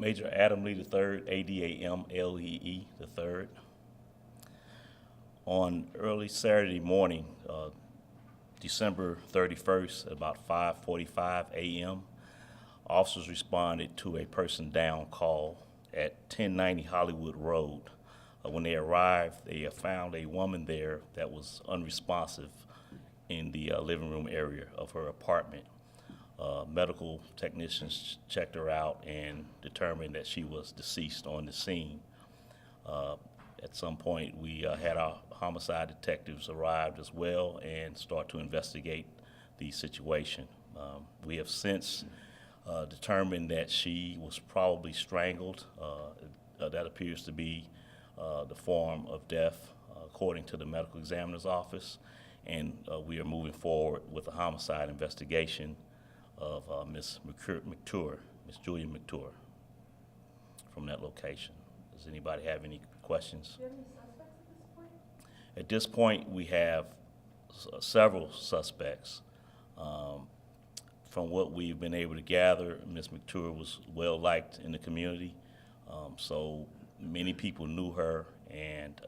Major Adam Lee III, ADAMLEE III. On early Saturday morning, December 31st, at about 5:45 a.m., officers responded to a person down call at 1090 Hollywood Road. When they arrived, they found a woman there that was unresponsive in the living room area of her apartment. Medical technicians checked her out and determined that she was deceased on the scene. At some point, we had our homicide detectives arrived as well and start to investigate the situation. We have since determined that she was probably strangled. That appears to be the form of death, according to the medical examiner's office, and we are moving forward with a homicide investigation of Ms. McTour, Ms. Julia McTour, from that location. Does anybody have any questions? Do you have any suspects at this point? At this point, we have several suspects. From what we've been able to gather, Ms. McTour was well liked in the community, so many people knew her, and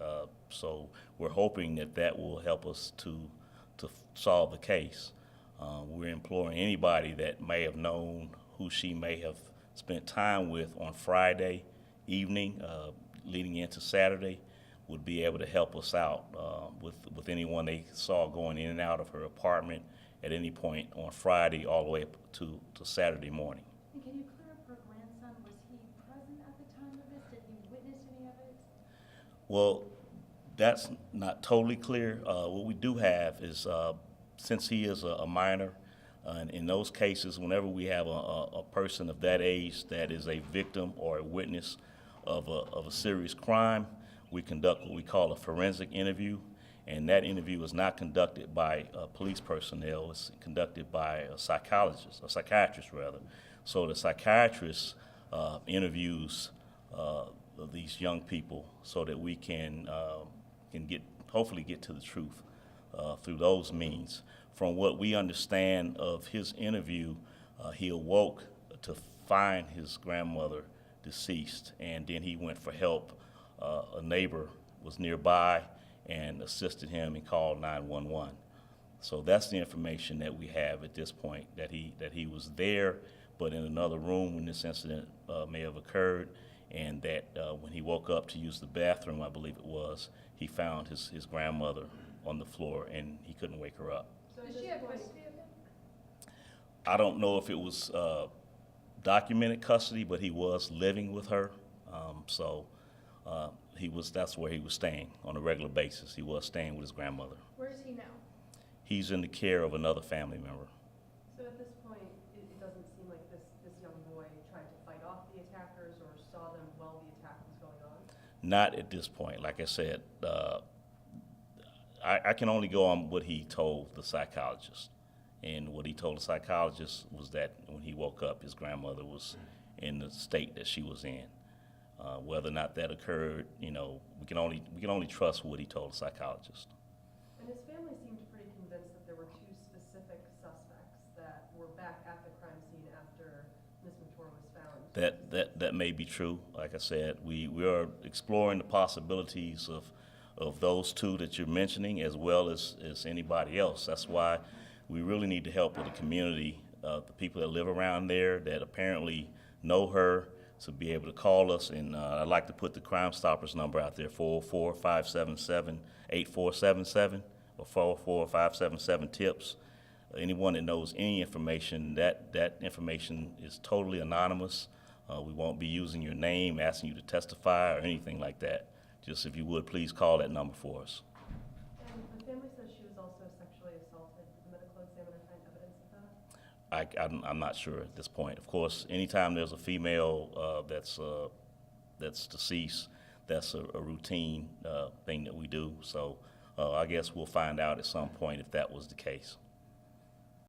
so we're hoping that that will help us to solve the case. We're imploring anybody that may have known who she may have spent time with on Friday evening, leading into Saturday, would be able to help us out with anyone they saw going in and out of her apartment at any point on Friday all the way up to Saturday morning. And can you clear up her grandson? Was he present at the time of this? Did he witness any of it? Well, that's not totally clear. What we do have is, since he is a minor, and in those cases, whenever we have a person of that age that is a victim or a witness of a serious crime, we conduct what we call a forensic interview, and that interview is not conducted by police personnel. It's conducted by a psychiatrist rather. So the psychiatrist interviews these young people so that we can hopefully get to the truth through those means. From what we understand of his interview, he awoke to find his grandmother deceased, and then he went for help. A neighbor was nearby and assisted him and called 911. So that's the information that we have at this point, that he was there, but in another room when this incident may have occurred, and that when he woke up to use the bathroom, I believe it was, he found his grandmother on the floor and he couldn't wake her up. So does she have custody of him? I don't know if it was documented custody, but he was living with her. That's where he was staying on a regular basis. He was staying with his grandmother. Where is he now? He's in the care of another family member. So at this point, it doesn't seem like this young boy tried to fight off the attackers or saw them while the attack was going on? Not at this point. Like I said, I can only go on what he told the psychologist. And what he told the psychologist was that when he woke up, his grandmother was in the state that she was in. Whether or not that occurred, we can only trust what he told the psychologist. And his family seemed pretty convinced that there were two specific suspects that were back at the crime scene after Ms. McTour was found. That may be true. Like I said, we are exploring the possibilities of those two that you're mentioning, as well as anybody else. That's why we really need the help of the community, the people that live around there that apparently know her, to be able to call us. And I'd like to put the Crime Stoppers number out there, 404-577-8477 or 404-577-TIPS. Anyone that knows any information, that information is totally anonymous. We won't be using your name, asking you to testify or anything like that. Just if you would, please call that number for us. And the family says she was also sexually assaulted. Did the medical examiner find evidence of that? I'm not sure at this point. Of course, anytime there's a female that's deceased, that's a routine thing that we do. So I guess we'll find out at some point if that was the case.